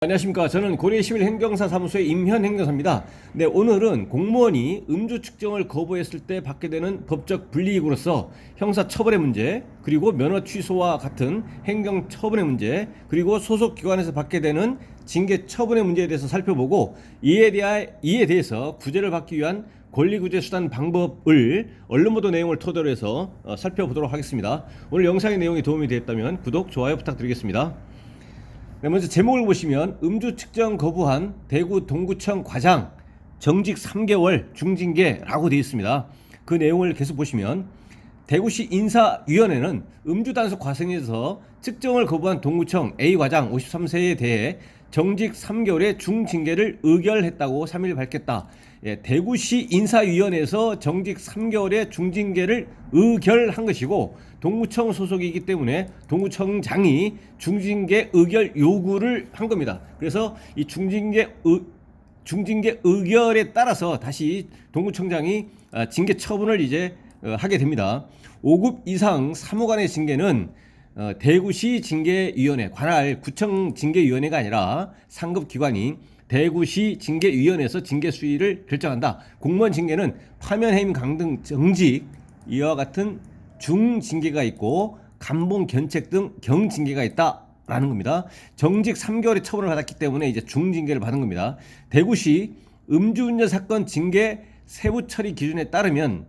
안녕하십니까. 저는 고려시민행정사무소의 임현 행정사입니다. 네, 오늘은 공무원이 음주 측정을 거부했을 때 받게 되는 법적 불이익으로서 형사처벌의 문제, 그리고 면허 취소와 같은 행정처분의 문제, 그리고 소속기관에서 받게 되는 징계처분의 문제에 대해서 살펴보고 이에 대해서 구제를 받기 위한 권리구제 수단 방법을 언론보도 내용을 토대로 해서 살펴보도록 하겠습니다. 오늘 영상의 내용이 도움이 되었다면 구독, 좋아요 부탁드리겠습니다. 네, 먼저 제목을 보시면 음주 측정 거부한 대구 동구청 과장 정직 3개월 중징계라고 되어 있습니다. 그 내용을 계속 보시면 대구시 인사위원회는 음주 단속 과정에서 측정을 거부한 동구청 A 과장 53세에 대해 정직 3개월의 중징계를 의결했다고 3일 밝혔다. 대구시 인사위원회에서 정직 3개월의 중징계를 의결한 것이고 동구청 소속이기 때문에 동구청장이 중징계 의결 요구를 한 겁니다. 그래서 이 중징계 의결에 따라서 다시 동구청장이 징계 처분을 이제 하게 됩니다. 5급 이상 사무관의 징계는 대구시 징계위원회, 관할 구청 징계위원회가 아니라 상급 기관인 대구시 징계위원회에서 징계 수위를 결정한다. 공무원 징계는 파면, 해임, 강등, 정직 이와 같은 중징계가 있고 감봉, 견책 등 경징계가 있다라는 겁니다. 정직 3개월의 처분을 받았기 때문에 이제 중징계를 받은 겁니다. 대구시 음주운전 사건 징계 세부 처리 기준에 따르면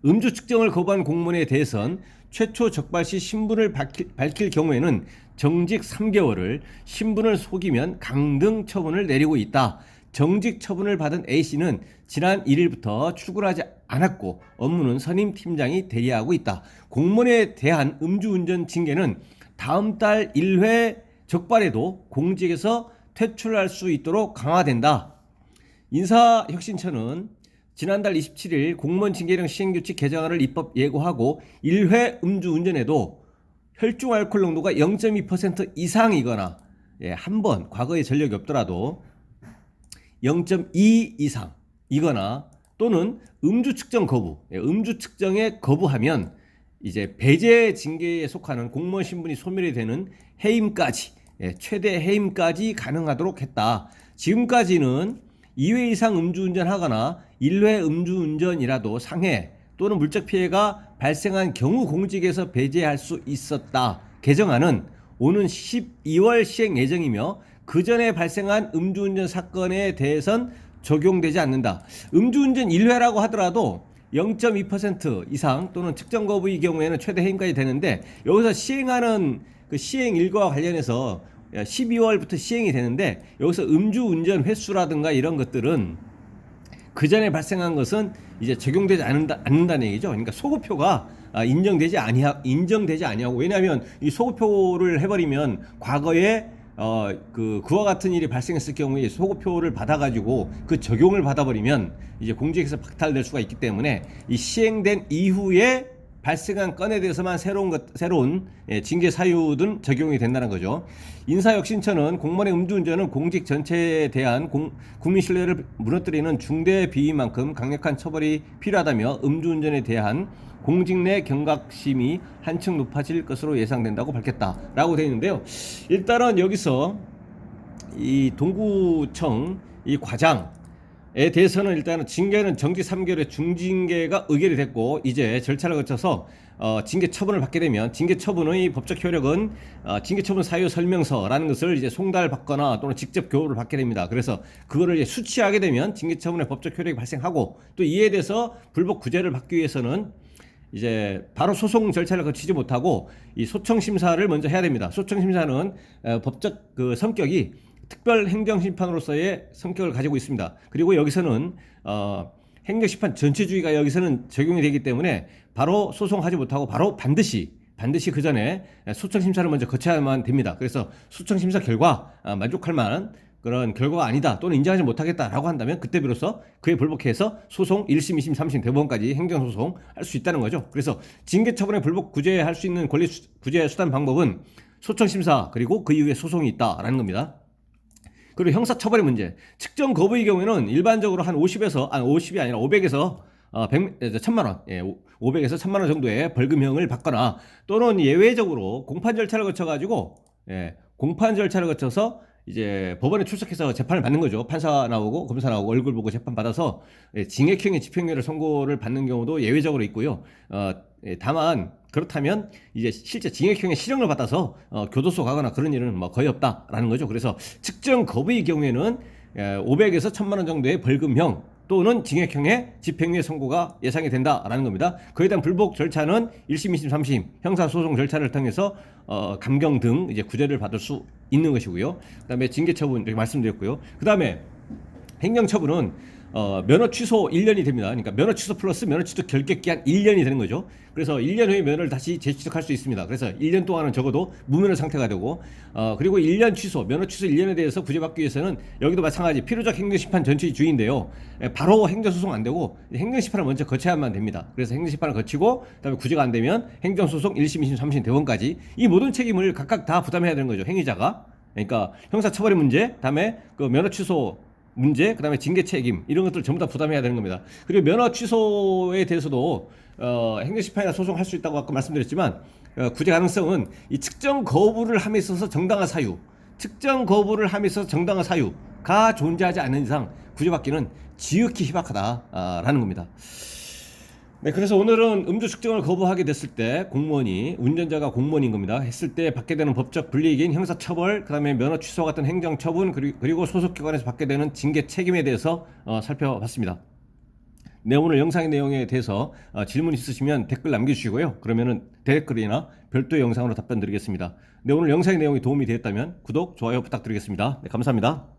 음주 측정을 거부한 공무원에 대해선 최초 적발 시 신분을 밝힐 경우에는 정직 3개월을, 신분을 속이면 강등 처분을 내리고 있다. 정직 처분을 받은 A씨는 지난 1일부터 출근하지 않았고 업무는 선임 팀장이 대리하고 있다. 공무원에 대한 음주운전 징계는 다음 달 1회 적발에도 공직에서 퇴출할 수 있도록 강화된다. 인사혁신처는 지난달 27일 공무원 징계령 시행규칙 개정안을 입법 예고하고 1회 음주운전에도 혈중 알코올 농도가 0.2% 이상이거나 한 번 과거에 전력이 없더라도 0.2 이상이거나 또는 음주 측정 거부, 음주 측정에 거부하면 이제 배제 징계에 속하는 공무원 신분이 소멸이 되는 해임까지, 최대 해임까지 가능하도록 했다. 지금까지는 2회 이상 음주운전하거나 1회 음주운전이라도 상해 또는 물적 피해가 발생한 경우 공직에서 배제할 수 있었다. 개정안은 오는 12월 시행 예정이며 그 전에 발생한 음주운전 사건에 대해선 적용되지 않는다. 음주운전 1회라고 하더라도 0.2% 이상 또는 측정 거부의 경우에는 최대 해임까지 되는데 여기서 시행하는 그 시행 일과와 관련해서 12월부터 시행이 되는데 여기서 음주운전 횟수라든가 이런 것들은 그 전에 발생한 것은 이제 적용되지 않는다는 얘기죠. 그러니까 소급표가 인정되지 아니하고 왜냐하면 이 소급표를 해버리면 과거에 그와 같은 일이 발생했을 경우에 소급표를 받아가지고 그 적용을 받아버리면 이제 공직에서 박탈될 수가 있기 때문에 이 시행된 이후에 발생한 건에 대해서만 새로운 징계 사유든 적용이 된다는 거죠. 인사혁신처는 공무원의 음주운전은 공직 전체에 대한 국민 신뢰를 무너뜨리는 중대 비위만큼 강력한 처벌이 필요하다며 음주운전에 대한 공직 내 경각심이 한층 높아질 것으로 예상된다고 밝혔다라고 되어 있는데요. 일단은 여기서 이 동구청 이 과장에 대해서는 일단은 징계는 정직 3개월의 중징계가 의결이 됐고 이제 절차를 거쳐서 징계 처분을 받게 되면 징계 처분의 법적 효력은 징계 처분 사유 설명서라는 것을 이제 송달받거나 또는 직접 교부를 받게 됩니다. 그래서 그거를 이제 수취하게 되면 징계 처분의 법적 효력이 발생하고 또 이에 대해서 불복 구제를 받기 위해서는 이제 바로 소송 절차를 거치지 못하고 이 소청 심사를 먼저 해야 됩니다. 소청 심사는 법적 그 성격이 특별 행정심판으로서의 성격을 가지고 있습니다. 그리고 여기서는 행정심판 전체주의가 여기서는 적용이 되기 때문에 바로 소송하지 못하고 바로 반드시 그 전에 소청심사를 먼저 거쳐야만 됩니다. 그래서 소청심사 결과 만족할 만한 그런 결과가 아니다 또는 인정하지 못하겠다라고 한다면 그때 비로소 그에 불복해서 소송 1심, 2심, 3심 대법원까지 행정소송 할 수 있다는 거죠. 그래서 징계처분에 불복 구제할 수 있는 권리 구제 수단 방법은 소청심사 그리고 그 이후에 소송이 있다라는 겁니다. 그리고 형사처벌의 문제. 측정 거부의 경우에는 일반적으로 한 50이 아니라 500에서 1000만 원, 500에서 1000만 원 정도의 벌금형을 받거나 또는 예외적으로 공판 절차를 거쳐서 이제 법원에 출석해서 재판을 받는 거죠. 판사 나오고 검사 나오고 얼굴 보고 재판 받아서 징역형의 집행유예를 선고를 받는 경우도 예외적으로 있고요. 다만 그렇다면 이제 실제 징역형의 실형을 받아서 교도소 가거나 그런 일은 뭐 거의 없다라는 거죠. 그래서 측정 거부의 경우에는 500에서 1000만 원 정도의 벌금형 또는 징역형의 집행유예 선고가 예상이 된다라는 겁니다. 그에 대한 불복 절차는 1심, 2심, 3심 형사소송 절차를 통해서 감경 등 이제 구제를 받을 수 있는 것이고요. 그다음에 징계처분 이렇게 말씀드렸고요. 그다음에 행정처분은 면허 취소 1년이 됩니다. 그러니까 면허 취소 플러스 면허 취소 결격 기한 1년이 되는 거죠. 그래서 1년 후에 면허를 다시 재취득할 수 있습니다. 그래서 1년 동안은 적어도 무면허 상태가 되고 그리고 1년 취소, 면허 취소 1년에 대해서 구제받기 위해서는 여기도 마찬가지 필요적 행정심판 전체의 주의인데요. 바로 행정소송 안 되고 행정심판을 먼저 거쳐야만 됩니다. 그래서 행정심판을 거치고 그다음에 구제가 안 되면 행정소송 1심, 2심, 3심 대법원까지 이 모든 책임을 각각 다 부담해야 되는 거죠. 행위자가. 그러니까 형사처벌의 문제, 다음에 그 면허 취소 문제, 그다음에 징계 책임 이런 것들 전부 다 부담해야 되는 겁니다. 그리고 면허 취소에 대해서도 행정심판이나 소송할 수 있다고 아까 말씀드렸지만 구제 가능성은 이 측정 거부를 함에 있어서 정당한 사유, 측정 거부를 함에 있어서 정당한 사유가 존재하지 않는 이상 구제받기는 지극히 희박하다라는 겁니다. 네, 그래서 오늘은 음주 측정을 거부하게 됐을 때 공무원이 운전자가 공무원인 겁니다. 했을 때 받게 되는 법적 불이익인 형사처벌, 그다음에 면허 취소 같은 행정처분 그리고 소속기관에서 받게 되는 징계 책임에 대해서 살펴봤습니다. 네, 오늘 영상의 내용에 대해서 질문 있으시면 댓글 남겨주시고요. 그러면은 댓글이나 별도의 영상으로 답변 드리겠습니다. 네, 오늘 영상의 내용이 도움이 되었다면 구독, 좋아요 부탁드리겠습니다. 네, 감사합니다.